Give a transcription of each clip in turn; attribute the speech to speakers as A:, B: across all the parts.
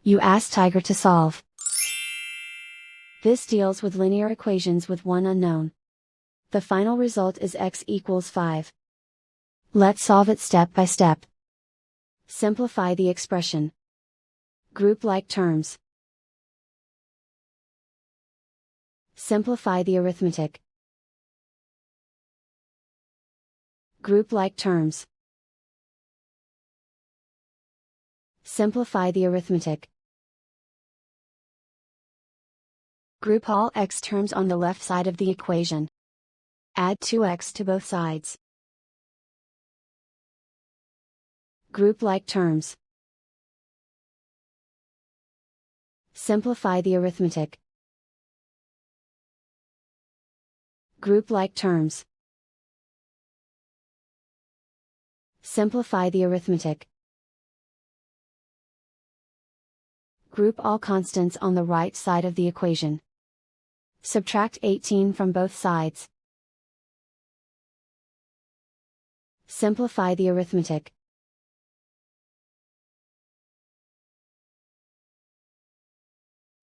A: You ask Tiger to solve. This deals with linear equations with one unknown. The final result is x equals 5. Let's solve it step by step. Simplify the expression. Group like terms. Simplify the arithmetic. Group like terms. Simplify the arithmetic. Group all x terms on the left side of the equation. Add 2x to both sides. Group like terms. Simplify the arithmetic. Group like terms. Simplify the arithmetic. Group all constants on the right side of the equation. Subtract 18 from both sides. Simplify the arithmetic.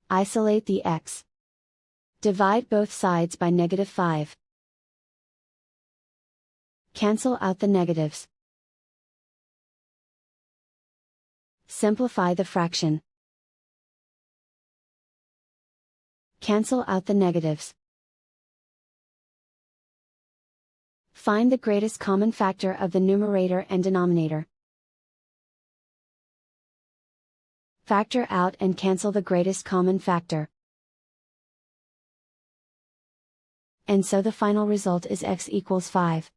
A: Isolate the x. Divide both sides by -5. Cancel out the negatives. Simplify the fraction. Cancel out the negatives. Find the greatest common factor of the numerator and denominator. Factor out and cancel the greatest common factor. And so the final result is x equals 5.